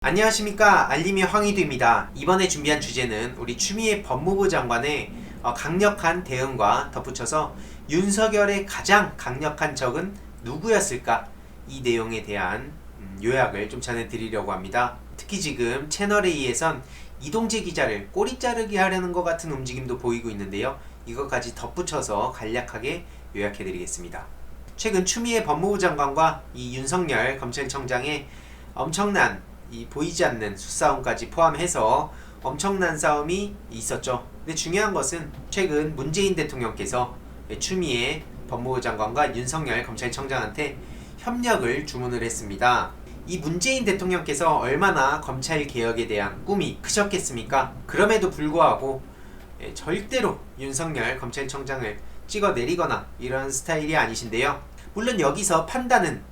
안녕하십니까, 알림이 황희두입니다. 이번에 준비한 주제는 우리 추미애 법무부 장관의 강력한 대응과 덧붙여서 윤석열의 가장 강력한 적은 누구였을까, 이 내용에 대한 요약을 좀 전해드리려고 합니다. 특히 지금 채널A에선 이동재 기자를 꼬리 자르기 하려는 것 같은 움직임도 보이고 있는데요. 이것까지 덧붙여서 간략하게 요약해드리겠습니다. 최근 추미애 법무부 장관과 이 윤석열 검찰청장의 엄청난 이 보이지 않는 수싸움까지 포함해서 엄청난 싸움이 있었죠. 근데 중요한 것은 최근 문재인 대통령께서 추미애 법무부 장관과 윤석열 검찰청장한테 협력을 주문을 했습니다. 이 문재인 대통령께서 얼마나 검찰 개혁에 대한 꿈이 크셨겠습니까? 그럼에도 불구하고 절대로 윤석열 검찰청장을 찍어내리거나 이런 스타일이 아니신데요. 물론 여기서 판단은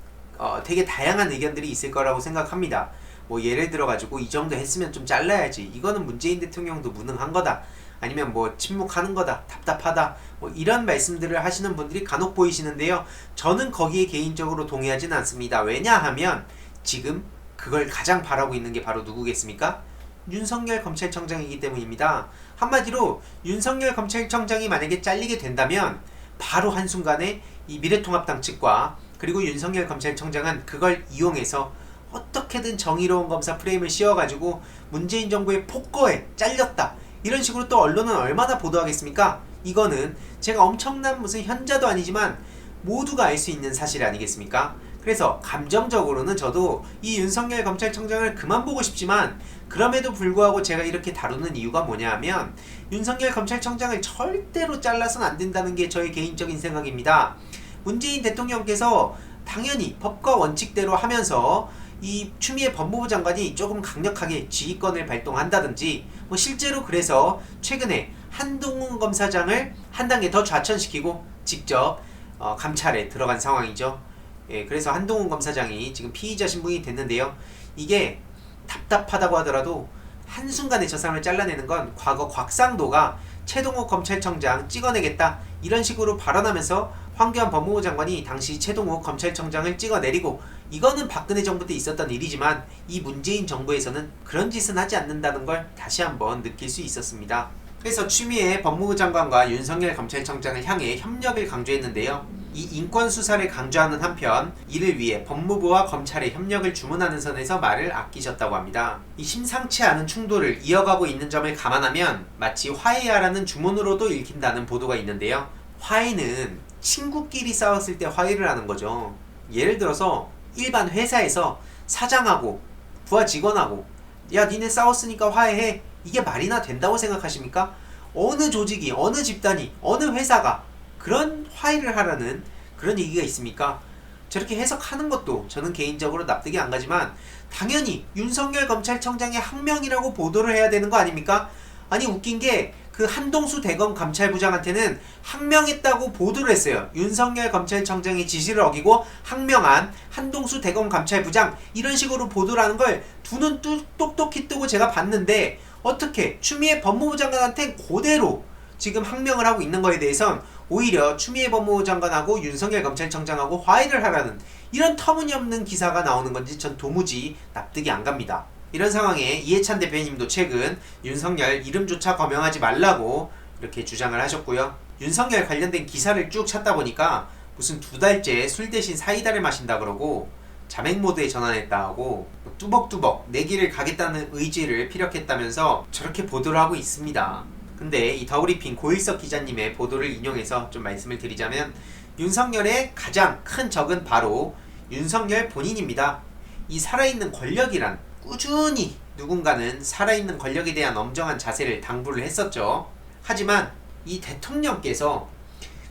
되게 다양한 의견들이 있을 거라고 생각합니다. 뭐 예를 들어 가지고 이 정도 했으면 좀 잘라야지, 이거는 문재인 대통령도 무능한 거다, 아니면 뭐 침묵하는 거다, 답답하다, 뭐 이런 말씀들을 하시는 분들이 간혹 보이시는데요. 저는 거기에 개인적으로 동의하지는 않습니다. 왜냐하면 지금 그걸 가장 바라고 있는 게 바로 누구겠습니까? 윤석열 검찰청장이기 때문입니다. 한마디로 윤석열 검찰청장이 만약에 잘리게 된다면 바로 한순간에 이 미래통합당 측과 그리고 윤석열 검찰청장은 그걸 이용해서 어떻게든 정의로운 검사 프레임을 씌워가지고 문재인 정부의 폭거에 잘렸다, 이런 식으로 또 언론은 얼마나 보도하겠습니까? 이거는 제가 엄청난 무슨 현자도 아니지만 모두가 알 수 있는 사실 아니겠습니까? 그래서 감정적으로는 저도 이 윤석열 검찰청장을 그만 보고 싶지만, 그럼에도 불구하고 제가 이렇게 다루는 이유가 뭐냐 하면 윤석열 검찰청장을 절대로 잘라서는 안 된다는 게 저의 개인적인 생각입니다. 문재인 대통령께서 당연히 법과 원칙대로 하면서 이 추미애 법무부 장관이 조금 강력하게 지휘권을 발동한다든지, 뭐 실제로 그래서 최근에 한동훈 검사장을 한 단계 더 좌천시키고 직접 감찰에 들어간 상황이죠. 그래서 한동훈 검사장이 지금 피의자 신분이 됐는데요. 이게 답답하다고 하더라도 한순간에 저 사람을 잘라내는 건 과거 곽상도가 최동욱 검찰청장 찍어내겠다 이런 식으로 발언하면서 황교안 법무부 장관이 당시 최동욱 검찰청장을 찍어내리고, 이거는 박근혜 정부 때 있었던 일이지만 이 문재인 정부에서는 그런 짓은 하지 않는다는 걸 다시 한번 느낄 수 있었습니다. 그래서 추미애 법무부 장관과 윤석열 검찰청장을 향해 협력을 강조했는데요. 이 인권 수사를 강조하는 한편 이를 위해 법무부와 검찰의 협력을 주문하는 선에서 말을 아끼셨다고 합니다. 이 심상치 않은 충돌을 이어가고 있는 점을 감안하면 마치 화해하라는 주문으로도 읽힌다는 보도가 있는데요. 화해는 친구끼리 싸웠을 때 화해를 하는 거죠. 예를 들어서 일반 회사에서 사장하고 부하 직원하고 야 니네 싸웠으니까 화해해, 이게 말이나 된다고 생각하십니까? 어느 조직이, 어느 집단이, 어느 회사가 그런 화해를 하라는 그런 얘기가 있습니까? 저렇게 해석하는 것도 저는 개인적으로 납득이 안 가지만, 당연히 윤석열 검찰청장의 항명이라고 보도를 해야 되는 거 아닙니까? 아니 웃긴 게 그 한동수 대검 감찰부장한테는 항명했다고 보도를 했어요. 윤석열 검찰청장의 지시를 어기고 항명한 한동수 대검 감찰부장, 이런 식으로 보도를 하는 걸 두 눈 똑똑히 뜨고 제가 봤는데, 어떻게 추미애 법무부 장관한테 그대로 지금 항명을 하고 있는 거에 대해선 오히려 추미애 법무부 장관하고 윤석열 검찰청장하고 화해를 하라는 이런 터무니없는 기사가 나오는 건지 전 도무지 납득이 안 갑니다. 이런 상황에 이해찬 대표님도 최근 윤석열 이름조차 거명하지 말라고 이렇게 주장을 하셨고요. 윤석열 관련된 기사를 쭉 찾다 보니까 무슨 2달째 술 대신 사이다를 마신다 그러고 자백 모드에 전환했다 하고 뚜벅뚜벅 내기를 가겠다는 의지를 피력했다면서 저렇게 보도를 하고 있습니다. 근데 이 더브리핑 고일석 기자님의 보도를 인용해서 좀 말씀을 드리자면, 윤석열의 가장 큰 적은 바로 윤석열 본인입니다. 이 살아있는 권력이란, 꾸준히 누군가는 살아있는 권력에 대한 엄정한 자세를 당부를 했었죠. 하지만 이 대통령께서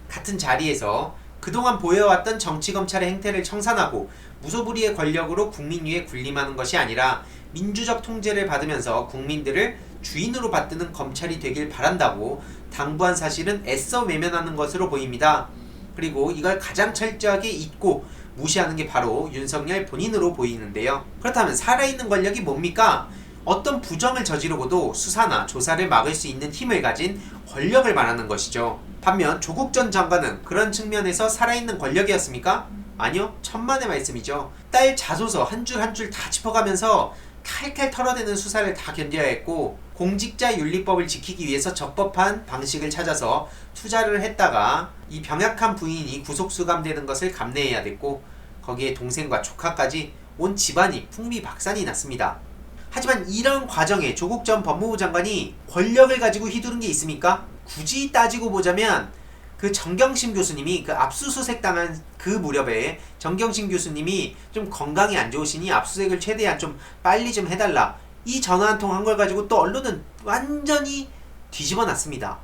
같은 자리에서 그동안 보여왔던 정치검찰의 행태를 청산하고 무소불위의 권력으로 국민 위에 군림하는 것이 아니라 민주적 통제를 받으면서 국민들을 주인으로 받드는 검찰이 되길 바란다고 당부한 사실은 애써 외면하는 것으로 보입니다. 그리고 이걸 가장 철저하게 잊고 무시하는 게 바로 윤석열 본인으로 보이는데요. 그렇다면 살아있는 권력이 뭡니까? 어떤 부정을 저지르고도 수사나 조사를 막을 수 있는 힘을 가진 권력을 말하는 것이죠. 반면 조국 전 장관은 그런 측면에서 살아있는 권력이었습니까? 아니요, 천만의 말씀이죠. 딸 자소서 한 줄 한 줄 다 짚어가면서 칼칼 털어대는 수사를 다 견뎌야 했고, 공직자윤리법을 지키기 위해서 적법한 방식을 찾아서 투자를 했다가 이 병약한 부인이 구속수감되는 것을 감내해야 됐고, 거기에 동생과 조카까지 온 집안이 풍비박산이 났습니다. 하지만 이런 과정에 조국 전 법무부 장관이 권력을 가지고 휘두른 게 있습니까? 굳이 따지고 보자면 그 정경심 교수님이 그 압수수색 당한 그 무렵에 정경심 교수님이 좀 건강이 안 좋으시니 압수수색을 최대한 좀 빨리 좀 해달라, 이 전화 한 통 한 걸 가지고 또 언론은 완전히 뒤집어 놨습니다.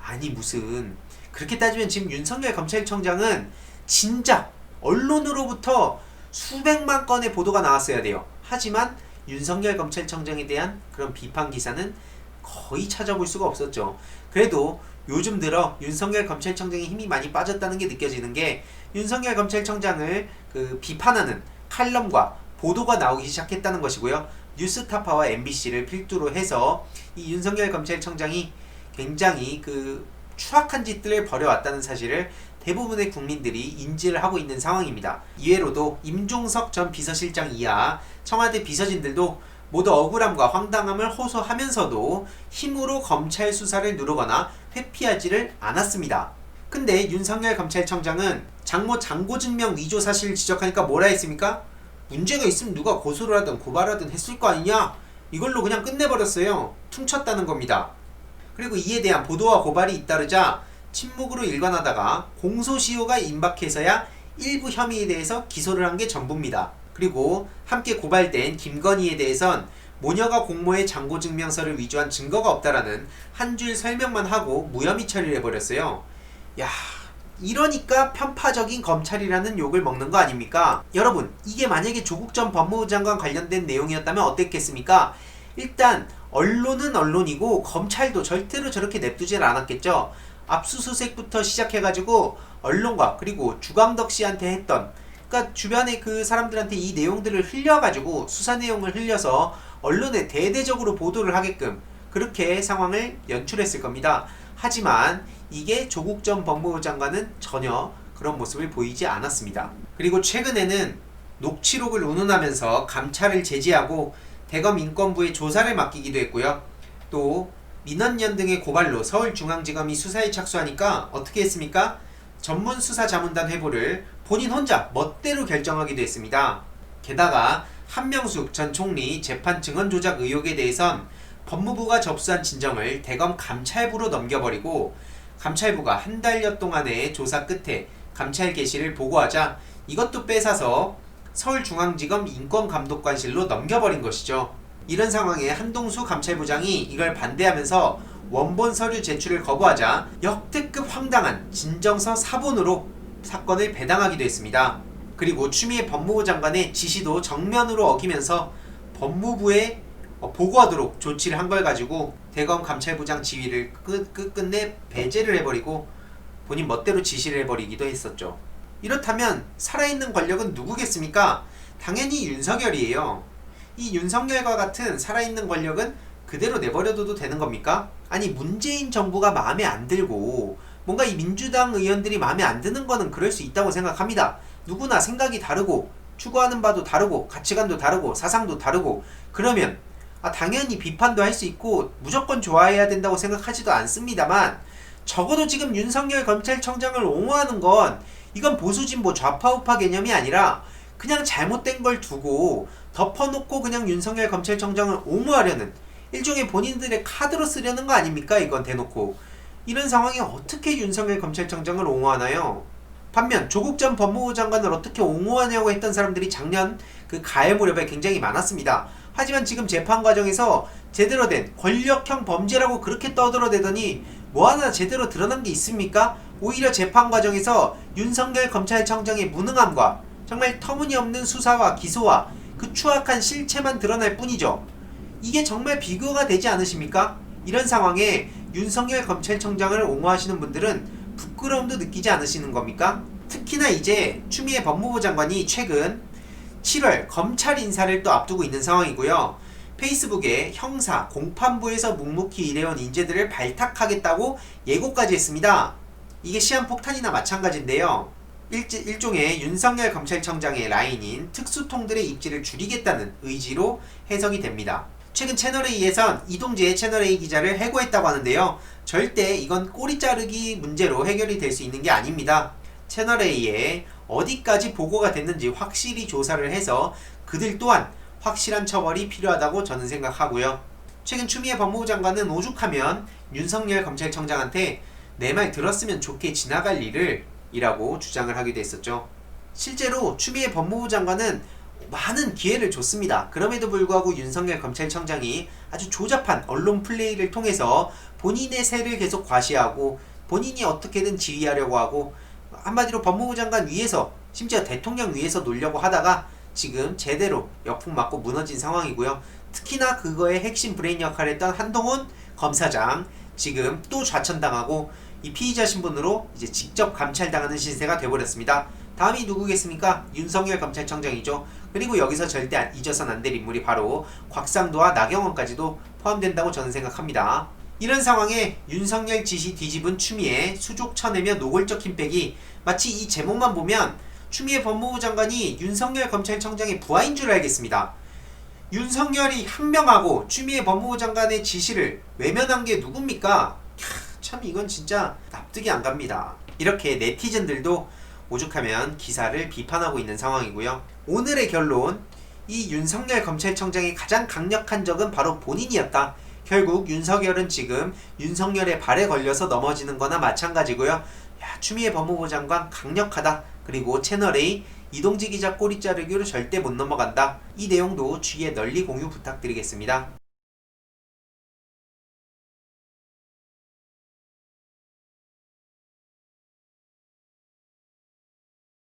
아니 무슨, 그렇게 따지면 지금 윤석열 검찰청장은 진작 언론으로부터 수백만 건의 보도가 나왔어야 돼요. 하지만 윤석열 검찰청장에 대한 그런 비판 기사는 거의 찾아볼 수가 없었죠. 그래도 요즘 들어 윤석열 검찰청장의 힘이 많이 빠졌다는 게 느껴지는 게, 윤석열 검찰청장을 그 비판하는 칼럼과 보도가 나오기 시작했다는 것이고요. 뉴스타파와 MBC를 필두로 해서 이 윤석열 검찰청장이 굉장히 그 추악한 짓들을 벌여왔다는 사실을 대부분의 국민들이 인지를 하고 있는 상황입니다. 이외로도 임종석 전 비서실장 이하 청와대 비서진들도 모두 억울함과 황당함을 호소하면서도 힘으로 검찰 수사를 누르거나 회피하지를 않았습니다. 근데 윤석열 검찰청장은 장모 장고증명 위조 사실을 지적하니까 뭐라 했습니까? 문제가 있으면 누가 고소를 하든 고발하든 했을 거 아니냐? 이걸로 그냥 끝내버렸어요. 퉁쳤다는 겁니다. 그리고 이에 대한 보도와 고발이 잇따르자 침묵으로 일관하다가 공소시효가 임박해서야 일부 혐의에 대해서 기소를 한 게 전부입니다. 그리고 함께 고발된 김건희에 대해선 모녀가 공모의 장고증명서를 위조한 증거가 없다라는 한 줄 설명만 하고 무혐의 처리를 해버렸어요. 야, 이러니까 편파적인 검찰이라는 욕을 먹는 거 아닙니까? 여러분, 이게 만약에 조국 전 법무부 장관 관련된 내용이었다면 어땠겠습니까? 일단 언론은 언론이고 검찰도 절대로 저렇게 냅두질 않았겠죠. 압수수색부터 시작해가지고 언론과 그리고 주광덕 씨한테 했던, 그러니까 주변에 그 사람들한테 이 내용들을 흘려가지고 수사 내용을 흘려서 언론에 대대적으로 보도를 하게끔 그렇게 상황을 연출했을 겁니다. 하지만 이게 조국 전 법무부 장관은 전혀 그런 모습을 보이지 않았습니다. 그리고 최근에는 녹취록을 운운하면서 감찰을 제지하고 대검 인권부에 조사를 맡기기도 했고요. 또 민원연 등의 고발로 서울중앙지검이 수사에 착수하니까 어떻게 했습니까? 전문수사자문단 회부를 본인 혼자 멋대로 결정하기도 했습니다. 게다가 한명숙 전 총리 재판 증언 조작 의혹에 대해선 법무부가 접수한 진정을 대검 감찰부로 넘겨버리고, 감찰부가 한 달여 동안의 조사 끝에 감찰 개시를 보고하자 이것도 뺏어서 서울중앙지검 인권감독관실로 넘겨버린 것이죠. 이런 상황에 한동수 감찰부장이 이걸 반대하면서 원본 서류 제출을 거부하자 역대급 황당한 진정서 사본으로 사건을 배당하기도 했습니다. 그리고 추미애 법무부 장관의 지시도 정면으로 어기면서 법무부에 보고하도록 조치를 한 걸 가지고 대검 감찰부장 지위를 끝끝내 배제를 해버리고 본인 멋대로 지시를 해버리기도 했었죠. 이렇다면 살아있는 권력은 누구겠습니까? 당연히 윤석열이에요. 이 윤석열과 같은 살아있는 권력은 그대로 내버려둬도 되는 겁니까? 아니 문재인 정부가 마음에 안 들고 뭔가 이 민주당 의원들이 마음에 안 드는 거는 그럴 수 있다고 생각합니다. 누구나 생각이 다르고 추구하는 바도 다르고 가치관도 다르고 사상도 다르고, 그러면 당연히 비판도 할 수 있고 무조건 좋아해야 된다고 생각하지도 않습니다만, 적어도 지금 윤석열 검찰청장을 옹호하는 건 이건 보수진보 좌파우파 개념이 아니라 그냥 잘못된 걸 두고 덮어놓고 그냥 윤석열 검찰청장을 옹호하려는 일종의 본인들의 카드로 쓰려는 거 아닙니까? 이건 대놓고. 이런 상황에 어떻게 윤석열 검찰청장을 옹호하나요? 반면 조국 전 법무부 장관을 어떻게 옹호하냐고 했던 사람들이 작년 그 가해 무렵에 굉장히 많았습니다. 하지만 지금 재판 과정에서 제대로 된 권력형 범죄라고 그렇게 떠들어대더니 뭐 하나 제대로 드러난 게 있습니까? 오히려 재판 과정에서 윤석열 검찰청장의 무능함과 정말 터무니없는 수사와 기소와 그 추악한 실체만 드러날 뿐이죠. 이게 정말 비교가 되지 않으십니까? 이런 상황에 윤석열 검찰청장을 옹호하시는 분들은 부끄러움도 느끼지 않으시는 겁니까? 특히나 이제 추미애 법무부 장관이 최근 7월 검찰 인사를 또 앞두고 있는 상황이고요. 페이스북에 형사, 공판부에서 묵묵히 일해온 인재들을 발탁하겠다고 예고까지 했습니다. 이게 시한폭탄이나 마찬가지인데요. 일종의 윤석열 검찰청장의 라인인 특수통들의 입지를 줄이겠다는 의지로 해석이 됩니다. 최근 채널A에선 이동재 채널A 기자를 해고했다고 하는데요. 절대 이건 꼬리 자르기 문제로 해결이 될 수 있는 게 아닙니다. 채널A에 어디까지 보고가 됐는지 확실히 조사를 해서 그들 또한 확실한 처벌이 필요하다고 저는 생각하고요. 최근 추미애 법무부 장관은 오죽하면 윤석열 검찰청장한테 내 말 들었으면 좋게 지나갈 일을 이라고 주장을 하기도 했었죠. 실제로 추미애 법무부 장관은 많은 기회를 줬습니다. 그럼에도 불구하고 윤석열 검찰청장이 아주 조잡한 언론 플레이를 통해서 본인의 세를 계속 과시하고 본인이 어떻게든 지휘하려고 하고 한마디로 법무부 장관 위에서 심지어 대통령 위에서 놀려고 하다가 지금 제대로 역풍 맞고 무너진 상황이고요. 특히나 그거의 핵심 브레인 역할을 했던 한동훈 검사장 지금 또 좌천당하고 이 피의자 신분으로 이제 직접 감찰당하는 신세가 돼버렸습니다. 다음이 누구겠습니까? 윤석열 검찰청장이죠. 그리고 여기서 절대 잊어서는 안 될 인물이 바로 곽상도와 나경원까지도 포함된다고 저는 생각합니다. 이런 상황에 윤석열 지시 뒤집은 추미애 수족 쳐내며 노골적 힘빼기, 마치 이 제목만 보면 추미애 법무부 장관이 윤석열 검찰청장의 부하인 줄 알겠습니다. 윤석열이 항명하고 추미애 법무부 장관의 지시를 외면한 게 누굽니까? 참 이건 진짜 납득이 안 갑니다. 이렇게 네티즌들도 오죽하면 기사를 비판하고 있는 상황이고요. 오늘의 결론, 이 윤석열 검찰청장의 가장 강력한 적은 바로 본인이었다. 결국 윤석열은 지금 윤석열의 발에 걸려서 넘어지는 거나 마찬가지고요. 야, 추미애 법무부 장관 강력하다. 그리고 채널A 이동재 기자 꼬리 자르기로 절대 못 넘어간다. 이 내용도 주위에 널리 공유 부탁드리겠습니다.